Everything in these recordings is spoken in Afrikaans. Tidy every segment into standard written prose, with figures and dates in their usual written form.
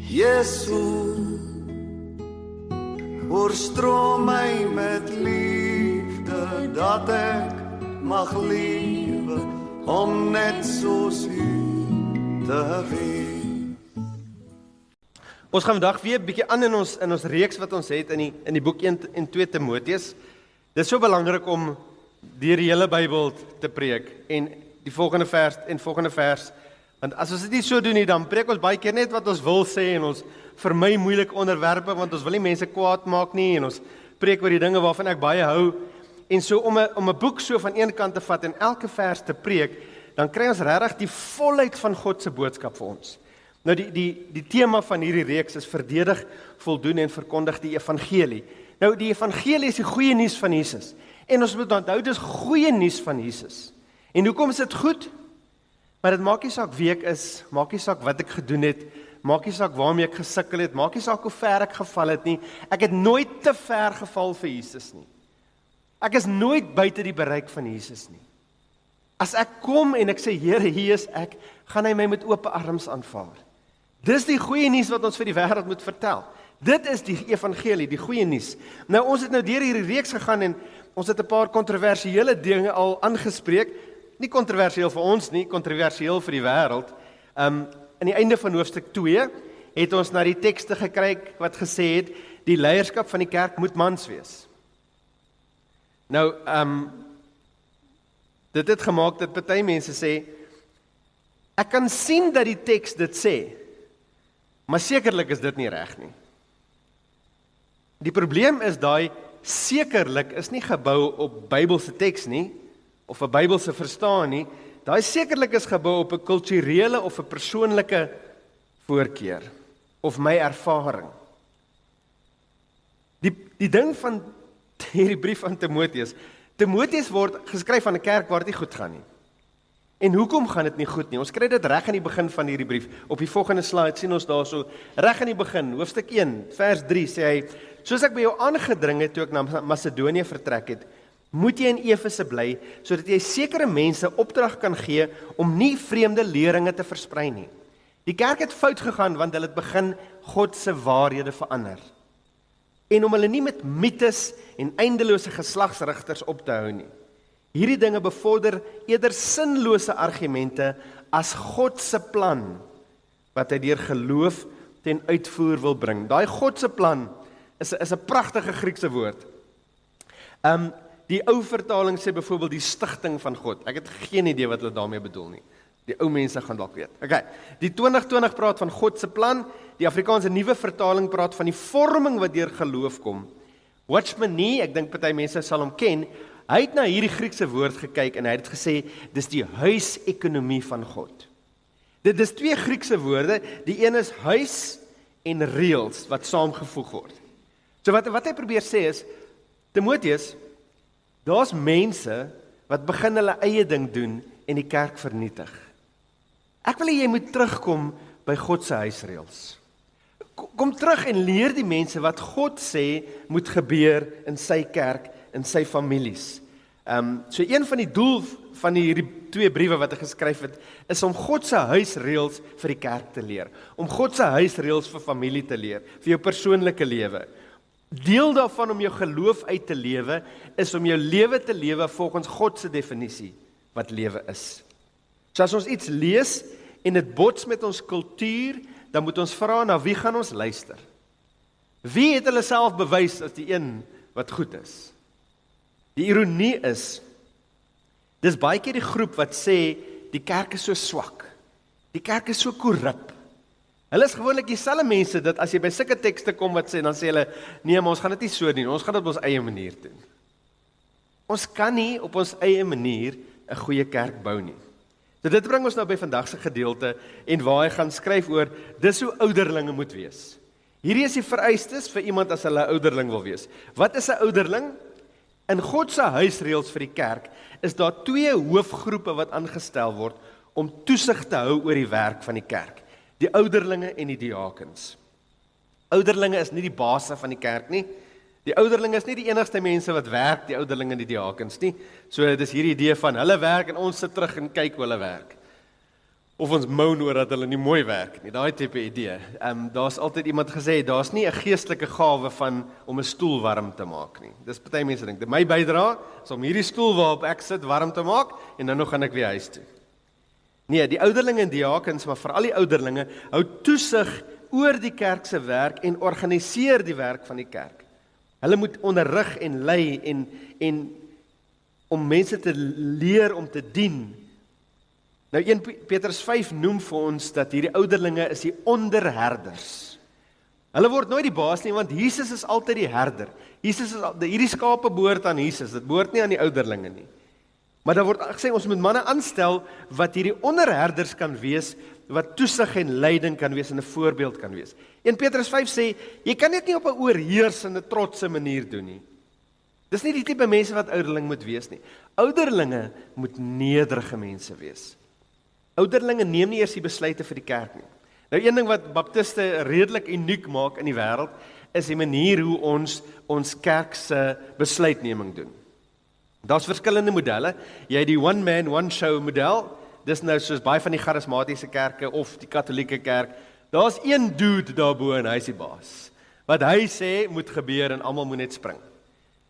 Jezus, oorstroom my met liefde, dat ek mag lewe, om net soos U te wees. Ons gaan vandag weer 'n bietjie aan in ons reeks wat ons het in die boek 1 en 2 Timoteus. Dit is so belangrik om deur die hele Bybel te preek en die volgende vers, want as ons dit nie so doen nie, dan preek ons baie keer net wat ons wil sê en ons vermy moeilike onderwerpe, want ons wil nie mense kwaad maak nie en ons preek oor die dinge waarvan ek baie hou. En so om 'n boek so van een kant te vat en elke vers te preek, dan kry ons regtig die volheid van God se boodskap vir ons. Nou die tema van hierdie reeks is verdedig, voldoen en verkondig die evangelie. Nou die evangelie is die goeie nuus van Jesus. En ons moet onthou dis goeie nuus van Jesus. En hoekom is dit goed? Maar dit maak nie saak wie ek is, maak nie saak wat ek gedoen het, maak nie saak waarmee ek gesukkel het, maak nie saak hoe ver ek geval het nie. Ek het nooit te ver geval vir Jesus nie. Ek is nooit buite die bereik van Jesus nie. As ek kom en ek sê, Here, hier is ek, gaan hy my met oop arms aanvaar. Dis die goeie nuus wat ons vir die wêreld moet vertel. Dit is die evangelie, die goeie nuus. Nou, ons het nou deur hierdie reeks gegaan en ons het 'n paar kontroversiële dinge al aangespreek. Nie kontroversieel vir ons nie, kontroversieel vir die wêreld. In die einde van hoofstuk 2 het ons na die tekste gekyk wat gesê het, die leierskap van die kerk moet mans wees. Nou, dit het gemaak dat party mense sê, ek kan sien dat die teks dit sê, maar sekerlik is dit nie reg nie. Die probleem is daai sekerlik is nie gebou op Bybelse teks nie, of 'n Bybelse verstaan nie, daai sekerlik is gebou op 'n kulturele of 'n persoonlike voorkeur, of my ervaring. Die ding van hierdie brief aan Timoteus word geskryf aan 'n kerk waar dit nie goed gaan nie. En hoekom gaan dit nie goed nie? Ons kry dit reg aan die begin van hierdie brief. Op die volgende slide sien ons daarso, reg aan die begin, hoofstuk 1, vers 3 sê hy, soos ek by jou aangedring het toe ek na Macedonië vertrek het, moet jy in Efese bly, sodat jy sekere mense opdrag kan gee om nie vreemde leringe te versprei nie. Die kerk het fout gegaan want hulle het begin God se waarhede verander. En om hulle nie met mites en eindelose geslagsrigters op te hou nie. Hierdie dinge bevorder eerder sinlose argumente as God se plan wat hy deur geloof ten uitvoer wil bring. Daai God se plan is 'n pragtige Griekse woord. Die ou vertaling sê byvoorbeeld die stigting van God. Ek het geen idee wat hulle daarmee bedoel nie. Die ou mense gaan dalk weet. Okay. Die 2020 praat van God se plan. Die Afrikaanse nuwe vertaling praat van die vorming wat deur geloof kom. Watchman Nee, ek dink party mense sal hom ken. Hy het na hierdie Griekse woord gekyk en hy het gesê dis die huisekonomie van God. Dit is twee Griekse woorde. Die een is huis en reëls wat saamgevoeg word. So wat hy probeer sê is, Timoteus, daar's mense wat begin hulle eie ding doen en die kerk vernietig. Ek wil hê jy moet terugkom by God se huisreëls. Kom terug en leer die mense wat God sê moet gebeur in sy kerk, in sy families. So een van die doel van hierdie twee briewe wat hy geskryf het, is om God se huisreëls vir die kerk te leer. Om God se huisreëls vir familie te leer, vir jou persoonlike lewe. Deel daarvan om jou geloof uit te lewe, is om jou lewe te lewe volgens God se definisie wat lewe is. So as ons iets lees en dit bots met ons kultuur, dan moet ons vra, na wie gaan ons luister? Wie het hulle self bewys as die een wat goed is? Die ironie is, dis baie keer die groep wat sê, die kerk is so swak, die kerk is so korrup. Hulle is gewoonlik dieselfde mense, dat as jy by sulke tekste kom wat sê, dan sê hulle, nee, maar ons gaan dit nie so doen, ons gaan dit op ons eie manier doen. Ons kan nie op ons eie manier 'n goeie kerk bou nie. So dit bring ons nou by vandag se gedeelte, en waar hy gaan skryf oor, dis hoe ouderlinge moet wees. Hierdie is die vereistes vir iemand as hulle 'n ouderling wil wees. Wat is 'n ouderling? In God se huisreëls vir die kerk, is daar twee hoofgroepe wat aangestel word, om toesig te hou oor die werk van die kerk. Die ouderlinge en die diakens. Ouderlinge is nie die baase van die kerk nie. Die ouderlinge is nie die enigste mense wat werk, die ouderlinge en die diakens nie. So dis hierdie idee van hulle werk en ons sit terug en kyk hoe hulle werk. Of ons moan oor dat hulle nie mooi werk nie, daai tipe idee. Daar's altyd iemand gesê, daar's nie 'n geestelike gawe om 'n stoel warm te maak nie. Dis party mense dink, my bydrae is om hierdie stoel waarop ek sit warm te maak en dan nog gaan ek weer huis toe. Nee, die ouderlinge en diakens, maar veral die ouderlinge, hou toesig oor die kerk se werk en organiseer die werk van die kerk. Hulle moet onderrig en lei en om mense te leer om te dien. Nou 1 Petrus 5 noem vir ons dat hierdie ouderlinge is die onderherders. Hulle word nooit die baas nie, want Jesus is altyd die herder. Hierdie skape behoort aan Jesus, dit behoort nie aan die ouderlinge nie. Maar daar word gesê ons moet manne aanstel wat hierdie onderherders kan wees, wat toesig en leiding kan wees en 'n voorbeeld kan wees. 1 Petrus 5 sê, jy kan dit nie op 'n oorheersende, trotse manier doen nie. Dis nie die tipe mense wat ouderling moet wees nie. Ouderlinge moet nederige mense wees. Ouderlinge neem nie eers die besluite vir die kerk nie. Nou een ding wat baptiste redelik uniek maak in die wêreld, is die manier hoe ons kerk se besluitneming doen. Daar's verskillende modelle. Jy het die one man, one show model. Dis nou soos baie van die charismatiese kerke of die katolieke kerk. Daar's een dude daarbo en hy is die baas. Wat hy sê moet gebeur en almal moet net spring.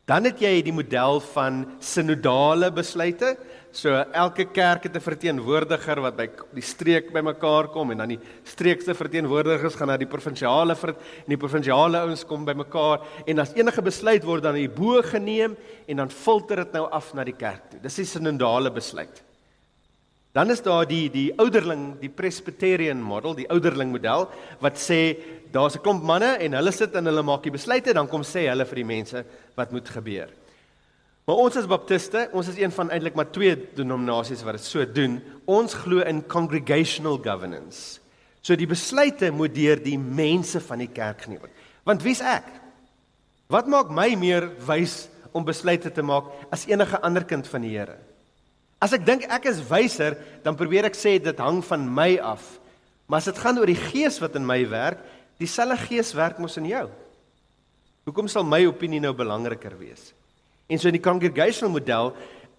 Dan het jy die model van synodale besluite. So elke kerk het 'n verteenwoordiger wat by die streek bymekaar kom en dan die streekse verteenwoordigers gaan na die provinsiale en die provinsiale ouens kom bymekaar en as enige besluit word dan hierbo geneem en dan filter dit nou af na die kerk toe. Dis die synodale besluit. Dan is daar die ouderling, die Presbyterian model, die ouderling model wat sê daar's 'n klomp manne en hulle sit en hulle maak die besluite, dan kom sê hulle vir die mense wat moet gebeur. Maar ons as baptiste, ons is een van eintlik maar 2 denominasies wat dit so doen. Ons glo in congregational governance. So die besluite moet deur die mense van die kerk geneem word. Want wie's ek? Wat maak my meer wys om besluite te maak as enige ander kind van die Here? As ek dink ek is wyser, dan probeer ek sê dit hang van my af. Maar as dit gaan oor die Gees wat in my werk, dieselfde Gees werk mos in jou. Hoekom sal my opinie nou belangriker wees? En so in die congregational model,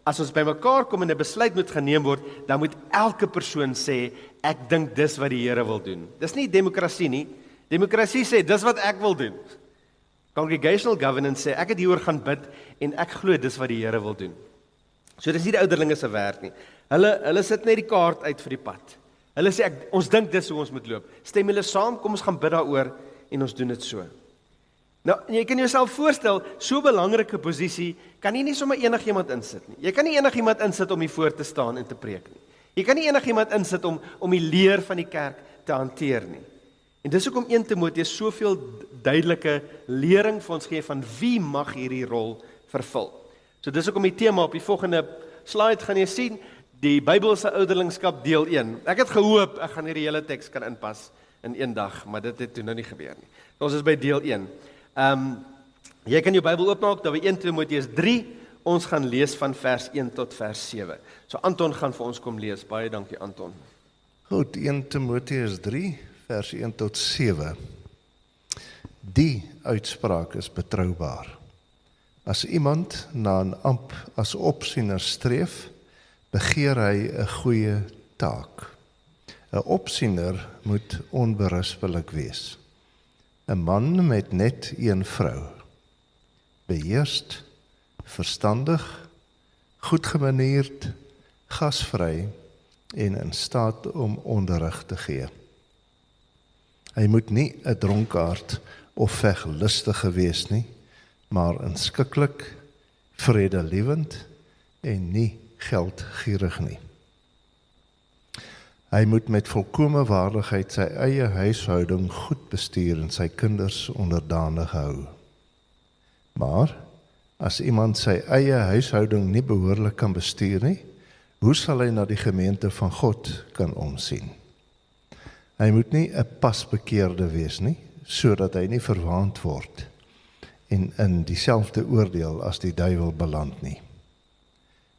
as ons bymekaar kom en 'n besluit moet geneem word, dan moet elke persoon sê, ek dink dis wat die Here wil doen. Dis nie demokrasie nie. Demokrasie sê, dis wat ek wil doen. Congregational governance sê, ek het hieroor gaan bid en ek glo dis wat die Here wil doen. So dis nie die ouderlinge se werk nie. Hulle sit net die kaart uit vir die pad. Hulle sê, ons dink dis hoe ons moet loop. Stem julle saam, kom ons gaan bid daaroor en ons doen dit so. Nou, jy kan jouself voorstel, so 'n belangrike posisie, kan jy nie sommer enigiemand insit nie. Jy kan nie enigiemand insit om hier voor te staan en te preek nie. Jy kan nie enigiemand insit om die leer van die kerk te hanteer nie. En dis hoekom 1 Timoteus soveel duidelike lering vir ons gee van wie mag hierdie rol vervul. So dis hoekom die tema op die volgende slide gaan jy sien, die Bybelse ouderlingskap deel 1. Ek het gehoop ek gaan hierdie hele teks kan inpas in 1 dag, maar dit het toe nou nie gebeur nie. Ons is by deel 1. Jy kan jou Bybel oopmaak daar by 1 Timoteus 3. Ons gaan lees van vers 1 tot vers 7. So Anton gaan vir ons kom lees. Baie dankie Anton. Goed, 1 Timoteus 3 vers 1 tot 7. Die uitspraak is betroubaar. As iemand na 'n amp as opsiener streef, begeer hy 'n goeie taak. 'n Opsiener moet onberispelik wees. 'n Man met net een vrou. Beheerst, verstandig, goedgemanierd, gasvry en in staat om onderrig te gee. Hy moet nie 'n dronkaard of veglustige wees nie, maar inskikkelik, vredelievend en nie geldgierig nie. Hy moet met volkomme waardigheid sy eie huishouding goed bestuur en sy kinders onderdanig hou. Maar as iemand sy eie huishouding nie behoorlik kan bestuur nie, hoe sal hy na die gemeente van God kan omsien? Hy moet nie 'n pasbekeerde wees nie, sodat hy nie verwaand word en in dieselfde oordeel as die duiwel beland nie.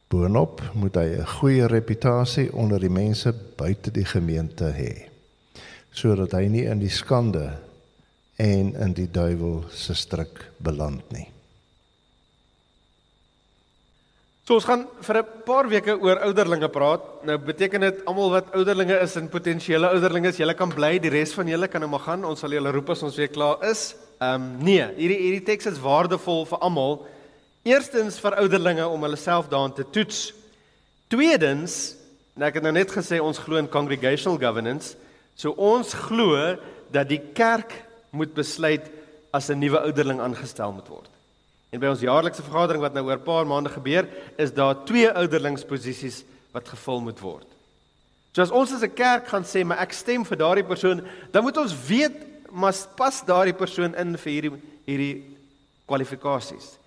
Boonop moet hy 'n goeie reputasie onder die mense buite die gemeente hê, sodat hy nie in die skande en in die duiwel se struik beland nie. So ons gaan vir 'n paar weke oor ouderlinge praat. Nou beteken dit almal wat ouderlinge is en potensiële ouderlinge is, julle kan bly, die res van julle kan nou maar gaan. Ons sal julle roep as ons weer klaar is. Nee, hierdie teks is waardevol vir almal. Eerstens vir ouderlinge om hulle self daarin te toets. Tweedens, ek het nou net gesê ons glo in congregational governance, so ons glo dat die kerk moet besluit as 'n nuwe ouderling aangestel moet word. En by ons jaarlikse vergadering wat nou oor 'n paar maande gebeur, is daar 2 ouderlingsposisies wat gevul moet word. So as ons as 'n kerk gaan sê, maar ek stem vir daardie persoon, dan moet ons weet, maar pas daardie persoon in vir hierdie kwalifikasies.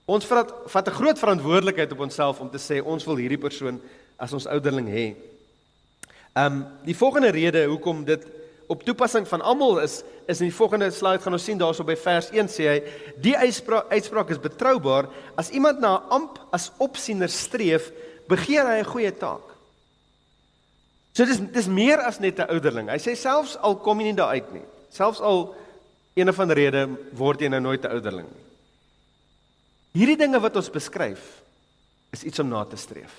Ons vat 'n groot verantwoordelikheid op onsself om te sê, ons wil hierdie persoon as ons ouderling hê. Die volgende rede hoekom dit op toepassing van almal is in die volgende slide gaan ons sien daarso by vers 1 sê hy, die uitspraak is betroubaar, as iemand na 'n amp as opsiener streef, begeer hy 'n goeie taak. So dis meer as net 'n ouderling. Hy sê selfs al kom jy nie daar uit nie, selfs al een of ander rede word jy nou nooit 'n ouderling nie. Hierdie dinge wat ons beskryf, is iets om na te streef.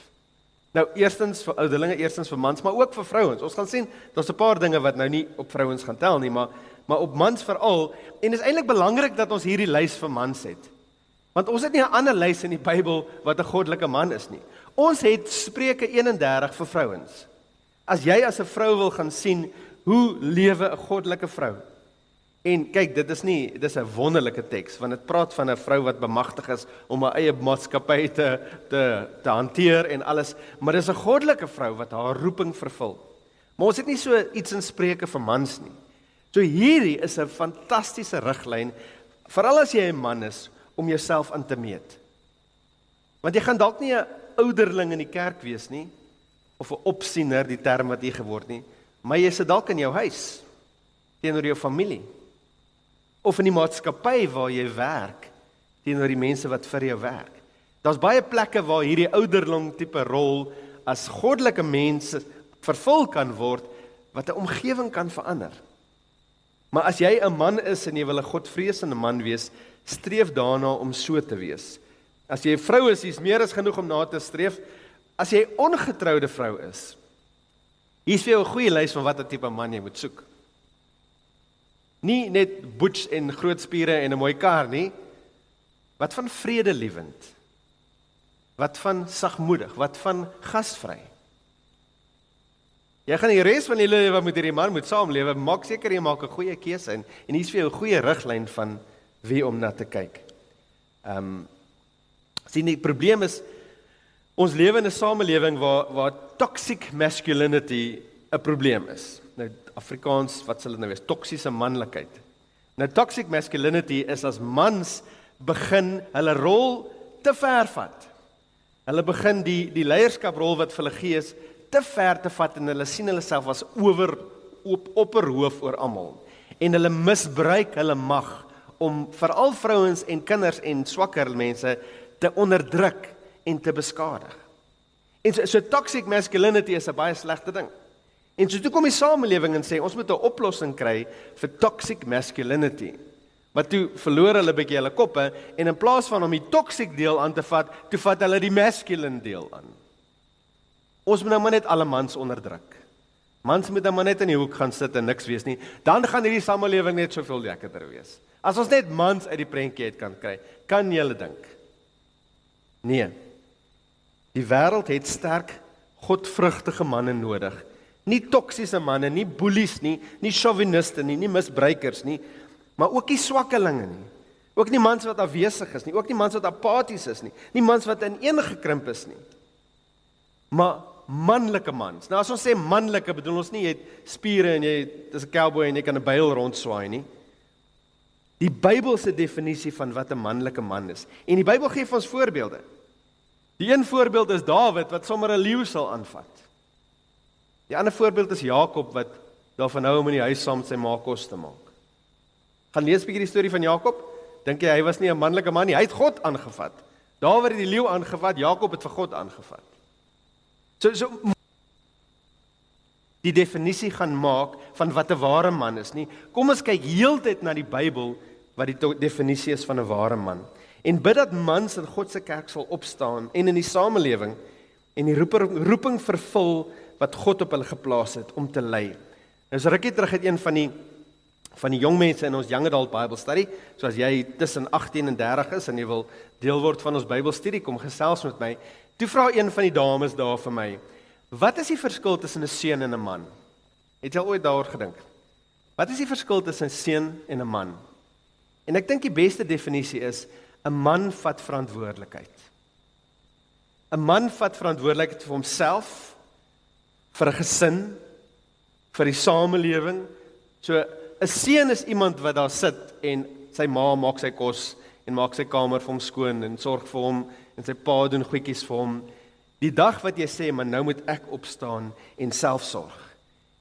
Nou, eerstens vir ouderlinge, eerstens vir mans, maar ook vir vrouens. Ons gaan sien, daar's 'n paar dinge wat nou nie op vrouens gaan tel nie, maar op mans veral. En dit is eintlik belangrik dat ons hierdie lys vir mans het. Want ons het nie 'n ander lys in die Bybel wat 'n goddelike man is nie. Ons het Spreuke 31 vir vrouens. As jy as 'n vrou wil gaan sien, hoe lewe 'n goddelike vrou? En kyk, dis 'n wonderlike teks, want dit praat van 'n vrou wat bemagtig is om haar eie maatskappy te hanteer en alles, maar dis 'n goddelike vrou wat haar roeping vervul. Maar ons het nie so iets in Spreuke vir mans nie. So hierdie is 'n fantastiese riglyn, veral as jy 'n man is, om jouself aan te meet. Want jy gaan dalk nie 'n ouderling in die kerk wees nie, of 'n opsiener, die term wat jy geword nie, maar jy sit dalk in jou huis, teenoor jou familie, of in die maatskappy waar jy werk, teenoor die mense wat vir jou werk. Daar's baie plekke waar hierdie ouderling tipe rol as goddelike mense vervul kan word, wat 'n omgewing kan verander. Maar as jy 'n man is en jy wil 'n godvreesende man wees, streef daarna om so te wees. As jy 'n vrou is, is meer as genoeg om na te streef. As jy 'n ongetroude vrou is, hier's vir jou 'n goeie lys van watter tipe man jy moet soek. Nie net butch en groot spiere en 'n mooi kar nie. Wat van vredelievend? Wat van sagmoedig? Wat van gasvry? Jy gaan die res van jou lewe met hierdie man moet saamlewe, maak seker jy maak 'n goeie keuse en hier's vir jou 'n goeie riglyn van wie om na te kyk. Sien, die probleem is, ons lewe in 'n samelewing waar toxic masculinity 'n probleem is. Nou Afrikaans, wat sal dit nou wees? Toksiese manlikheid. Nou toxic masculinity is as mans begin hulle rol te ver vat. Hulle begin die leierskaprol wat vir hulle gee is te ver te vat en hulle sien hulle self as opperhoof oor almal. En hulle misbruik hulle mag om veral vrouens en kinders en swakker mense te onderdruk en te beskadig. En so toxic masculinity is 'n baie slegte ding. En so toe kom die samelewing en sê, ons moet 'n oplossing kry vir toxic masculinity. Maar toe verloor hulle 'n bietjie hulle koppe, en in plaas van om die toxic deel aan te vat, toe vat hulle die masculine deel aan. Ons moet nou maar net alle mans onderdruk. Mans moet nou maar net in die hoek gaan sit en niks wees nie. Dan gaan hierdie samelewing net soveel lekkerder wees. As ons net mans uit die prentjie uit kan kry, kan jy hulle dink? Nee. Die wêreld het sterk, godvrugtige manne nodig. Nie toksiese manne, nie boelies nie, nie chauviniste nie misbruikers nie, maar ook nie swakkelinge nie. Ook nie mans wat afwesig is nie, ook nie mans wat apaties is nie, nie mans wat ineengekrimp is nie. Maar manlike mans. Nou as ons sê manlike, bedoel ons nie jy het spiere en jy is 'n cowboy en jy kan 'n byl rondswaai nie. Die Bybel se definisie van wat 'n manlike man is. En die Bybel gee vir ons voorbeelde. Die een voorbeeld is Dawid wat sommer 'n leeu sal aanvat. Die ander voorbeeld is Jakob wat daarvan hou om in die huis saam met sy ma kos te maak. Gaan lees 'n bietjie die storie van Jakob. Dink jy hy was nie 'n manlike man nie? Hy het God aangevat. Dawid het die leeu aangevat, Jakob het vir God aangevat. So die definisie gaan maak van wat 'n ware man is nie. Kom ons kyk heeltyd na die Bybel wat die definisie is van 'n ware man. en bid dat mans in God se kerk sal opstaan en in die samelewing en die roeping vervul wat God op hulle geplaas het om te lei. Nou, so rukkie terug het een van die jong mense in ons Young Adult Bible Study, so as jy tussen 18 en 30 is en jy wil deel word van ons Bybelstudie, kom gesels met my. Toe vra een van die dames daar vir my, wat is die verskil tussen 'n seun en 'n man? Het jy al ooit daaroor gedink? Wat is die verskil tussen 'n seun en 'n man? En ek dink die beste definisie is, 'n man vat verantwoordelikheid. 'n Man vat verantwoordelikheid vir homself, vir 'n gesin, vir die samelewing. So 'n seun is iemand wat daar sit en sy ma maak sy kos en maak sy kamer vir hom skoon en sorg vir hom en sy pa doen goedjies vir hom. Die dag wat jy sê, maar nou moet ek opstaan en self sorg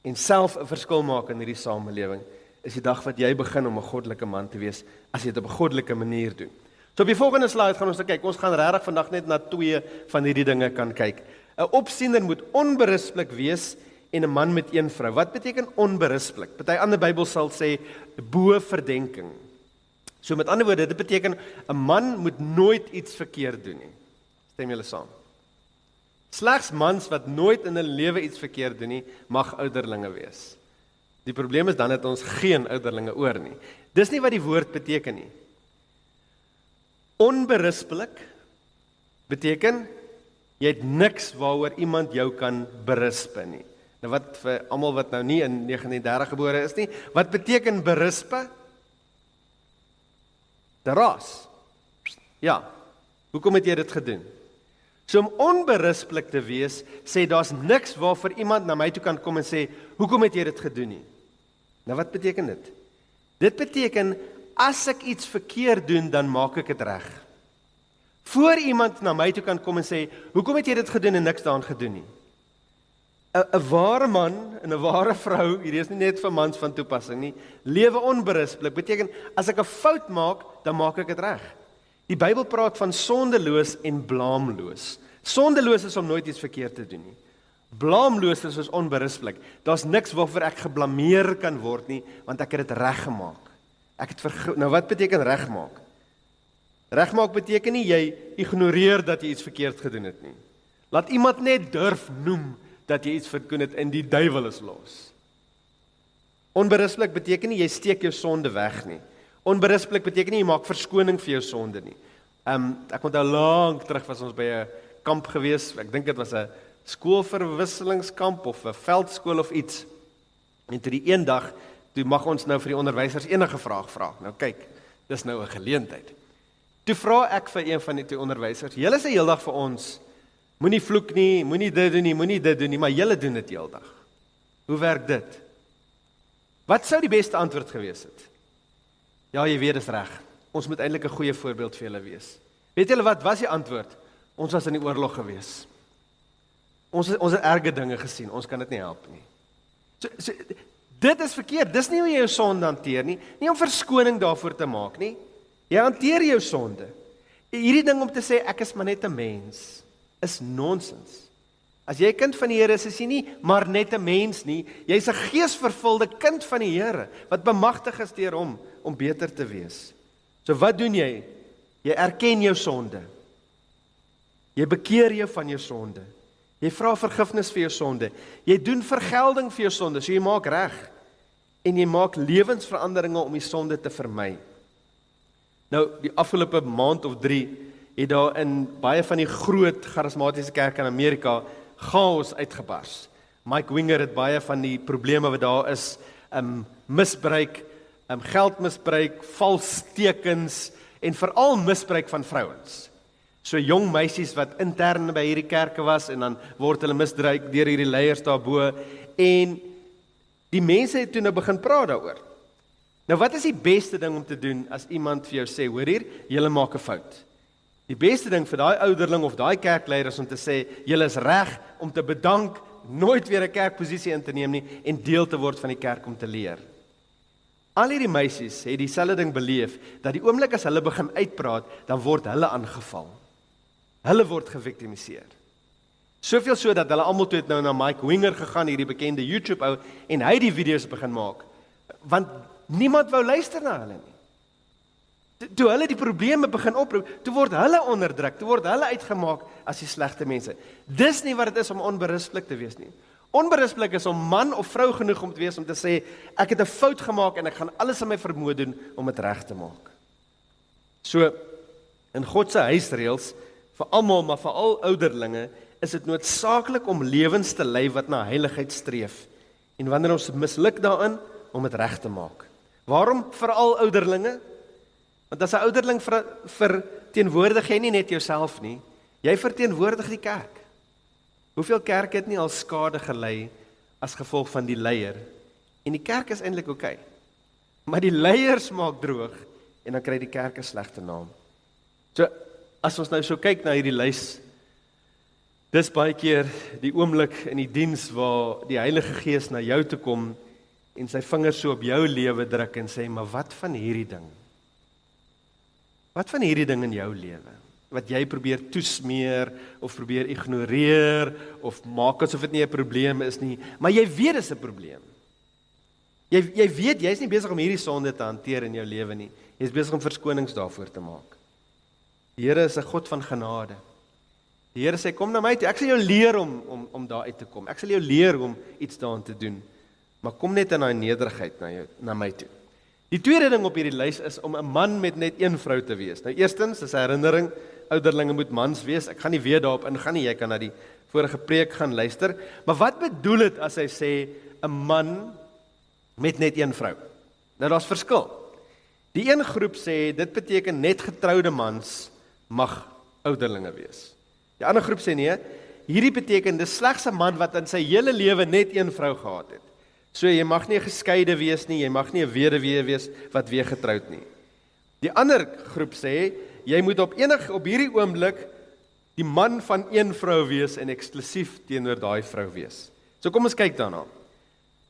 en self 'n verskil maak in hierdie samelewing, is die dag wat jy begin om 'n goddelike man te wees, as jy dit op 'n goddelike manier doen. So op die volgende slide gaan ons kyk. Ons gaan regtig vandag net na 2 van hierdie dinge kan kyk. 'n Opsiener moet onberispelik wees en 'n man met 1 vrou. Wat beteken onberispelik? Party ander Bybel sal sê bo verdenking. So met ander woorde, dit beteken 'n man moet nooit iets verkeerd doen nie. Stem julle saam? Slegs mans wat nooit in hulle lewe iets verkeerd doen nie, mag ouderlinge wees. Die probleem is dan dat ons geen ouderlinge oor nie. Dis nie wat die woord beteken nie. Onberispelik beteken jy het niks waaroor iemand jou kan berispe nie. Nou wat vir almal wat nou nie in 1930 gebore is nie, wat beteken berispe? Deraas. Ja, hoekom het jy dit gedoen? So om onberispelik te wees, sê daar's niks waarvoor iemand na my toe kan kom en sê, hoekom het jy dit gedoen nie? Nou wat beteken dit? Dit beteken, as ek iets verkeerd doen, dan maak ek dit reg. Voor iemand na my toe kan kom en sê, hoekom het jy dit gedoen en niks daaraan gedoen nie? 'n ware man en 'n ware vrou, hierdie is nie net vir mans van toepassing nie, lewe onberispelik, beteken, as ek 'n fout maak, dan maak ek dit reg. Die Bybel praat van sondeloos en blaamloos. Sondeloos is om nooit iets verkeerd te doen nie. Blaamloos is soos onberispelik. Daar's niks waarvoor ek geblameer kan word nie, want ek het dit reggemaak. Nou wat beteken regmaak? Regmaak beteken nie jy ignoreer dat jy iets verkeerd gedoen het nie. Laat iemand net durf noem dat jy iets verkeerd het en die duiwel is los. Onberispelik beteken nie jy steek jou sonde weg nie. Onberispelik beteken nie jy maak verskoning vir jou sonde nie. Ek onthou lank terug was ons by 'n kamp gewees. Ek dink dit was 'n skoolverwisselingskamp of 'n veldskool of iets. En toe die een dag, toe mag ons nou vir die onderwysers enige vraag vra. Nou kyk, dis nou 'n geleentheid. Toe vra ek vir een van die 2 onderwysers, julle sê heeldag vir ons, moenie vloek nie, moenie dit doen nie, maar julle doen dit heeldag. Hoe werk dit? Wat sou die beste antwoord gewees het? Ja, jy weet, dis reg. Ons moet eintlik 'n goeie voorbeeld vir julle wees. Weet julle wat was die antwoord? Ons was in die oorlog gewees. Ons het erge dinge gesien, ons kan dit nie help nie. So, dit is verkeerd, dis nie hoe jy jou sonde hanteer nie om verskoning daarvoor te maak nie. Jy hanteer jou sonde. Hierdie ding om te sê, ek is maar net 'n mens, is nonsens. As jy 'n kind van die Here is, is jy nie maar net 'n mens nie, jy's 'n geesvervulde kind van die Here, wat bemagtig is deur hom om beter te wees. So wat doen jy? Jy erken jou sonde. Jy bekeer jou van jou sonde. Jy vra vergifnis vir jou sonde. Jy doen vergelding vir jou sonde, so jy maak reg. En jy maak lewensveranderinge om die sonde te vermy. Nou, die afgelope maand of 3 het daar in baie van die groot charismatiese kerke in Amerika chaos uitgebars. Mike Winger het baie van die probleme wat daar is, misbruik, geldmisbruik, vals tekens en veral misbruik van vrouens. So jong meisies wat intern by hierdie kerke was en dan word hulle misbruik deur hierdie leiers daarbo en die mense het toe nou begin praat daaroor. Nou wat is die beste ding om te doen as iemand vir jou sê, hoor hier, julle maak 'n fout. Die beste ding vir daai ouderling of daai kerkleier is om te sê, julle is reg om te bedank, nooit weer 'n kerkposisie in te neem nie en deel te word van die kerk om te leer. Al hierdie meisies het dieselfde ding beleef, dat die oomblik as hulle begin uitpraat, dan word hulle aangeval. Hulle word geviktimiseer. Soveel so dat hulle almal toe het nou na Mike Winger gegaan, hierdie bekende YouTube ou, en hy die video's begin maak. Want niemand wou luister na hulle nie. Toe hulle die probleme begin oproep, toe word hulle onderdruk, toe word hulle uitgemaak as die slegte mense. Dis nie wat dit is om onberusblik te wees nie. Onberusblik is om man of vrou genoeg om te wees om te sê, ek het 'n fout gemaak en ek gaan alles in my vermoë doen om dit reg te maak. So, in God se huisreëls, vir almal, maar veral ouderlinge, is dit noodsaaklik om lewens te lei wat na heiligheid streef. En wanneer ons misluk daarin, om dit reg te maak. Waarom veral ouderlinge? Want as 'n ouderling verteenwoordig jy nie net jouself nie, jy verteenwoordig die kerk. Hoeveel kerke het nie al skade gelei as gevolg van die leier? En die kerk is eintlik oukei. Maar die leiers maak droog en dan kry die kerk 'n slegte naam. So, as ons nou so kyk na hierdie lys, dis baie keer die oomblik in die diens waar die Heilige Gees na jou toe kom en sy vingers so op jou lewe druk en sê, maar wat van hierdie ding? Wat van hierdie ding in jou lewe? Wat jy probeer toesmeer, of probeer ignoreer, of maak asof dit nie 'n probleem is nie, maar jy weet dit is 'n probleem. Jy weet, jy is nie besig om hierdie sonde te hanteer in jou lewe nie. Jy is besig om verskonings daarvoor te maak. Die Here is 'n God van genade. Die Here sê, kom na my toe, ek sal jou leer om daar uit te kom. Ek sal jou leer om iets daaraan te doen. Maar kom net in daai nederigheid na my toe. Die tweede ding op hierdie lys is om 'n man met net een vrou te wees. Nou eerstens, is 'n herinnering, ouderlinge moet mans wees. Ek gaan nie weer daarop ingaan nie, jy kan na die vorige preek gaan luister. Maar wat bedoel dit as hy sê 'n man met net een vrou? Nou daar's verskil. Die een groep sê dit beteken net getroude mans mag ouderlinge wees. Die ander groep sê nee, hierdie beteken dis slegs 'n man wat in sy hele lewe net een vrou gehad het. So jy mag nie 'n geskeide wees nie, jy mag nie 'n weduwee wees wat weer getroud nie. Die ander groep sê jy moet op hierdie oomblik die man van een vrou wees en eksklusief teenoor daai vrou wees. So kom ons kyk daarna.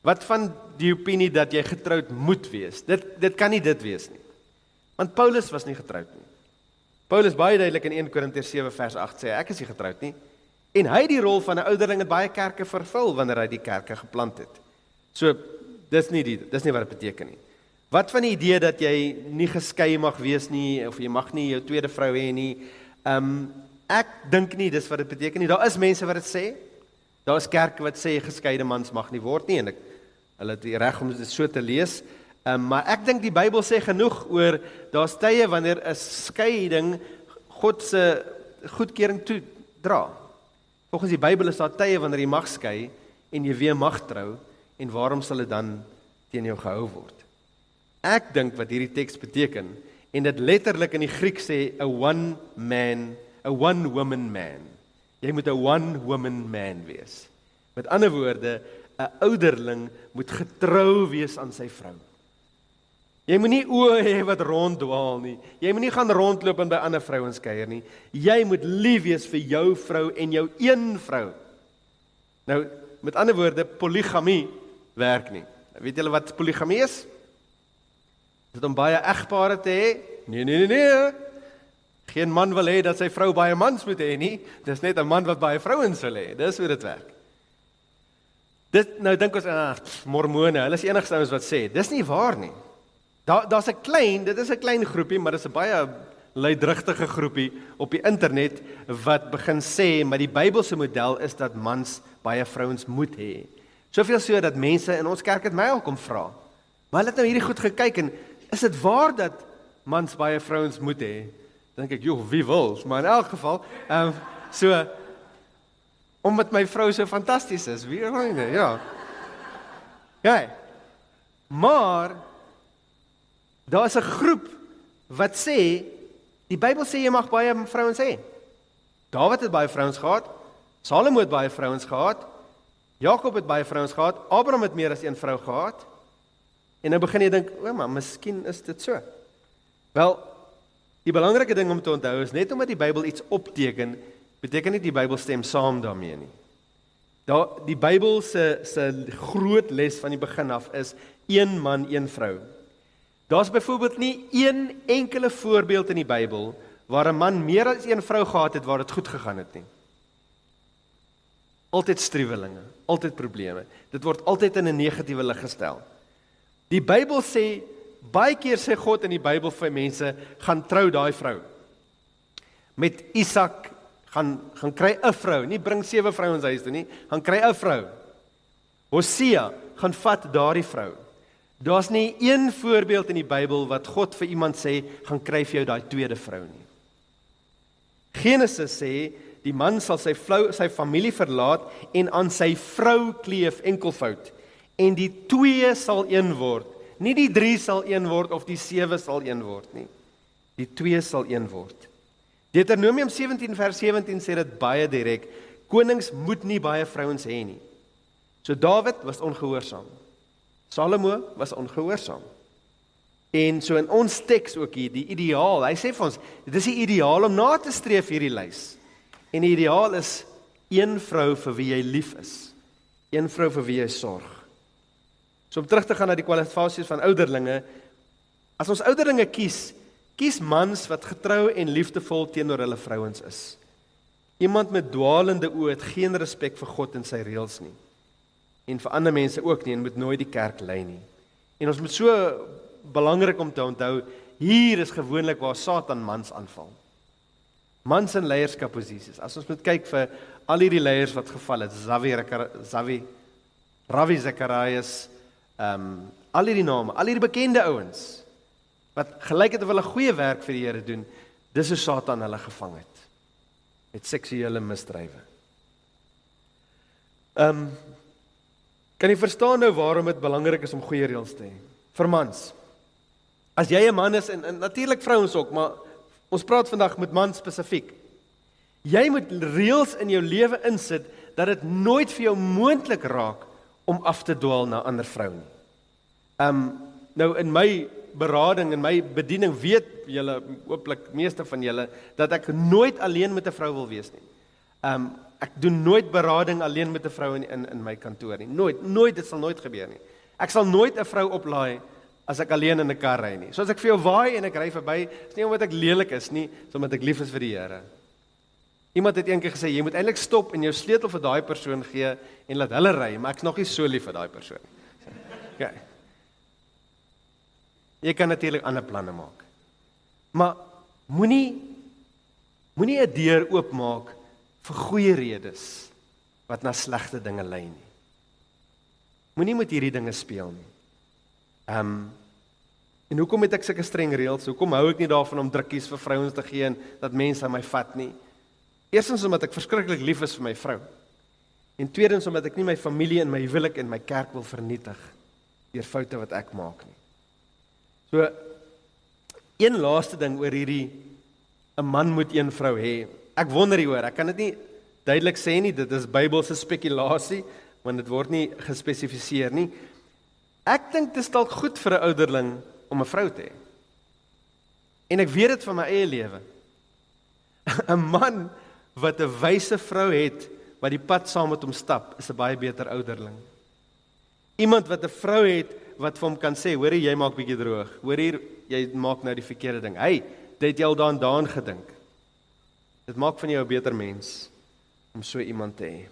Wat van die opinie dat jy getroud moet wees? Dit kan nie dit wees nie. Want Paulus was nie getroud nie. Paulus baie duidelik in 1 Korintiërs 7 vers 8 sê ek is nie getroud nie. En hy het die rol van 'n ouderling in baie kerke vervul wanneer hy die kerke geplant het. So dis nie wat dit beteken nie. Wat van die idee dat jy nie geskei mag wees nie of jy mag nie jou tweede vrou hê nie? Ek dink nie dis wat dit beteken nie. Daar is mense wat dit sê. Daar is kerke wat sê geskeide mans mag nie word nie en hulle het die reg om dit so te lees. Maar ek dink die Bybel sê genoeg oor daar's tye wanneer 'n skeiding God se goedkeuring toedra. Volgens die Bybel is daar tye wanneer jy mag skei en jy weer mag trou en waarom sal dit dan teen jou gehou word? Ek dink wat hierdie teks beteken en dit letterlik in die Griek sê 'n one woman man. Jy moet 'n one woman man wees. Met ander woorde, 'n ouderling moet getrou wees aan sy vrou. Jy moet nie oë hê wat ronddwaal nie. Jy moet nie gaan rondloop en by ander vrouens kuier nie. Jy moet lief wees vir jou vrou en jou een vrou. Nou, met ander woorde, poligamie werk nie. Weet julle wat poligamie is? Is dit om baie egpare te hê? Nee. Geen man wil hê dat sy vrou baie mans moet hê nie. Dis net 'n man wat baie vrouens wil hê. Dis hoe dit werk. Nou dink ons, mormone, hulle is die enigste ouens wat sê, dis nie waar nie. Dit is 'n klein groepie, maar dis 'n baie luidrigtige groepie op die internet wat begin sê, maar die Bybelse model is dat mans baie vrouens moet hê. Soveel so dat mense in ons kerk het my al kom vra. Maar hulle het nou hierdie goed gekyk en is dit waar dat mans baie vrouens moet hê? Dan dink ek, joh, wie wil? Maar in elk geval, omdat my vrou so fantasties is, wie weet, ja. Ja. Maar daar is 'n groep wat sê die Bybel sê jy mag baie vrouens hê. Dawid het baie vrouens gehad, Salomo het baie vrouens gehad, Jakob het baie vrouens gehad, Abraham het meer as een vrou gehad. En nou begin jy dink, maar miskien is dit so. Wel, die belangrike ding om te onthou is net omdat die Bybel iets opteken, beteken nie die Bybel stem saam daarmee nie. Die Bybel se groot les van die begin af is een man, een vrou. Daar's byvoorbeeld nie een enkele voorbeeld in die Bybel waar 'n man meer as een vrou gehad het waar dit goed gegaan het nie. Altyd struwelinge, altyd probleme. Dit word altyd in 'n negatiewe lig gestel. Die Bybel sê baie keer sê God in die Bybel vir mense, gaan trou daai vrou. Met Isak, gaan kry 'n vrou, nie bring 7 vrouens huis toe nie, gaan kry 'n vrou. Hosea, gaan vat daardie vrou. Daar's nie een voorbeeld in die Bybel wat God vir iemand sê, gaan kry vir jou daai tweede vrou nie. Genesis sê, die man sal sy familie verlaat en aan sy vrou kleef, enkelvoud. En die 2 sal een word. Nie die 3 sal een word of die 7 sal een word nie. Die 2 sal een word. Deuteronomium 17 vers 17 sê dit baie direk. Konings moet nie baie vrouens hê nie. So Dawid was ongehoorsaam. Salomo was ongehoorsaam. En so in ons teks ook hier, die ideaal, hy sê vir ons, dit is die ideaal om na te streef hierdie lys. En die ideaal is een vrou vir wie jy lief is. Een vrou vir wie jy sorg. So om terug te gaan na die kwalifikasies van ouderlinge, as ons ouderlinge kies mans wat getrou en liefdevol teenoor hulle vrouens is. Iemand met dwaalende oë het geen respek vir God en sy reëls nie. En vir ander mense ook nie, en moet nooit die kerk lei nie. En ons moet so belangrik om te onthou, hier is gewoonlik waar Satan mans aanval. Mans in leierskapposisies. As ons moet kyk vir al hierdie leiers wat geval het, Ravi Zacharias, al hierdie name, al hierdie bekende ouens, wat gelyk het of hulle goeie werk vir die Here doen, dis hoe Satan hulle gevang het, met seksuele misdrywe. Kan jy verstaan nou waarom dit belangrik is om goeie reëls te hê? Vir mans. As jy 'n man is, en natuurlik vrouens ook, maar ons praat vandag met mans spesifiek. Jy moet reëls in jou lewe insit, dat dit nooit vir jou moontlik raak om af te dwaal na 'n ander vrou nie. Nou in my berading, in my bediening weet julle, hooplik meeste van julle, dat ek nooit alleen met 'n vrou wil wees nie. Ek doen nooit berading alleen met 'n vrou in my kantoor nie. Nooit, dit sal nooit gebeur nie. Ek sal nooit 'n vrou oplaai as ek alleen in 'n kar ry nie. So as ek vir jou waai en ek ry verby, is nie omdat ek lelik is nie, is omdat ek lief is vir die Here. Iemand het eendag gesê, jy moet eintlik stop en jou sleutel vir daai persoon gee en laat hulle ry, maar ek's nog nie so lief vir daai persoon nie. Okay. Jy kan natuurlik ander planne maak. Maar moenie 'n deur oopmaak vir goeie redes wat na slegte dinge lei nie. Moenie met hierdie dinge speel nie. En hoekom het ek sulke streng reëls? Hoekom hou ek nie daarvan om drukkies vir vrouens te gee en dat mense aan my vat nie? Eerstens omdat ek verskriklik lief is vir my vrou. En tweedens omdat ek nie my familie en my huwelik en my kerk wil vernietig deur foute wat ek maak nie. So, een laaste ding oor hierdie, 'n man moet een vrou hê. Ek wonder hieroor, ek kan dit nie duidelik sê nie, dit is Bybelse spekulasie, want dit word nie gespesifiseer nie. Ek dink dit is dalk goed vir 'n ouderling om 'n vrou te hê. En ek weet dit van my eie lewe. 'n Man wat 'n wyse vrou het, wat die pad saam met hom stap, is 'n baie beter ouderling. Iemand wat 'n vrou het, wat vir hom kan sê, hoor jy maak bietjie droog, hoor hier, jy maak nou die verkeerde ding. Hey, dit het jy al daaraan gedink. Dit maak van jou 'n beter mens, om so iemand te hê.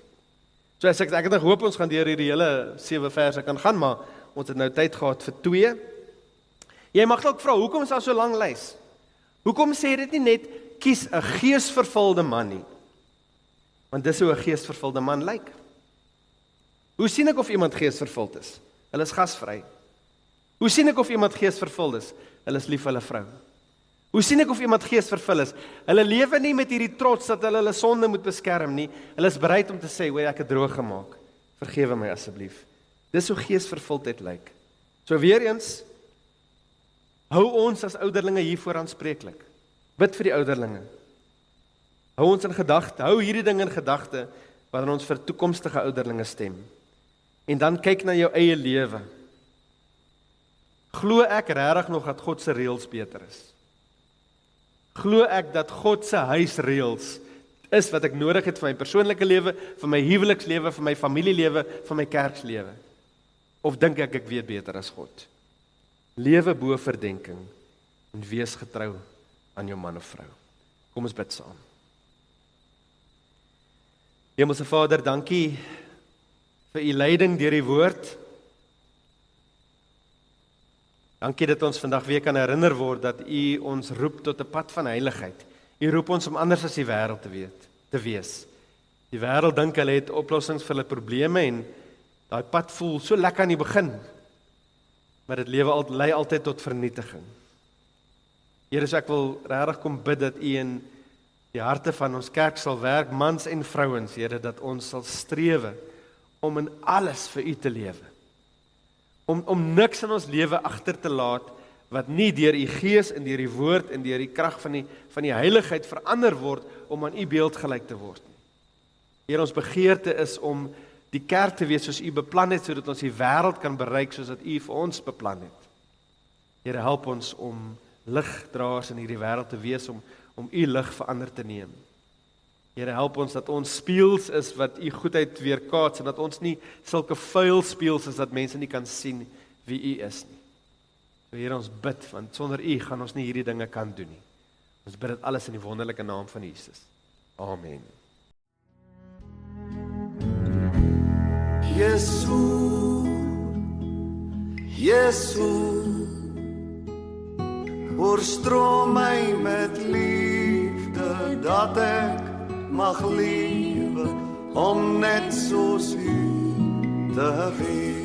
So ek het nog hoop ons gaan deur hierdie hele 7 verse kan gaan, maar ons het nou tyd gehad vir 2. Jy mag dalk vra, hoekom is daar so lank lys? Hoekom sê dit nie net, kies 'n geesvervulde man nie? Want dis hoe 'n geesvervulde man lyk. Hoe sien ek of iemand geesvervuld is? Hulle is gasvry. Hoe sien ek of iemand geesvervuld is? Hulle is lief vir hulle vrou. Hoe sien ek of iemand geesvervul is? Hulle lewe nie met hierdie trots dat hulle sonde moet beskerm nie. Hulle is bereid om te sê, "Hoor, ek het droog gemaak. Vergewe my asseblief." Dis hoe geesvervuldheid lyk. So weer eens, hou ons as ouderlinge hiervoor aanspreeklik. Bid vir die ouderlinge. Hou ons in gedagte, hou hierdie ding in gedagte wanneer ons vir toekomstige ouderlinge stem. En dan kyk na jou eie lewe. Glo ek regtig nog dat God se reëls beter is? Glo ek dat God se huisreëls is wat ek nodig het vir my persoonlike lewe, vir my huwelikslewe, vir my familielewe, vir my kerkslewe? Of dink ek weet beter as God? Lewe bo verdenking en wees getrou aan jou man of vrou. Kom ons bid saam. Hemelse Vader, dankie vir u leiding deur die woord. Dankie dat ons vandag weer kan herinner word dat U ons roep tot 'n pad van heiligheid. U roep ons om anders as die wêreld te wees. Die wêreld dink hulle het oplossings vir hulle probleme en daai pad voel so lekker aan die begin, maar dit lei altyd tot vernietiging. Here, so ek wil regtig kom bid dat U in die harte van ons kerk sal werk, mans en vrouens, Here, dat ons sal strewe om in alles vir U te lewe. Om niks in ons lewe agter te laat wat nie deur U Gees en deur die woord en deur die krag van die heiligheid verander word om aan U beeld gelyk te word nie. Here, ons begeerte is om die kerk te wees soos U beplan het, sodat ons die wêreld kan bereik soos dat U vir ons beplan het. Here, help ons om ligdraers in hierdie wêreld te wees, om U lig verander te neem. Here, help ons dat ons spieëls is wat U goedheid weerkaats en dat ons nie sulke vuil spieëls is dat mense nie kan sien wie U is nie. So Here, ons bid, want sonder U gaan ons nie hierdie dinge kan doen nie. Ons bid dit alles in die wonderlike naam van Jesus. Amen. Jesús, Jesús, oorstroom my met liefde, dat ek mag lewe om net soos U te wees.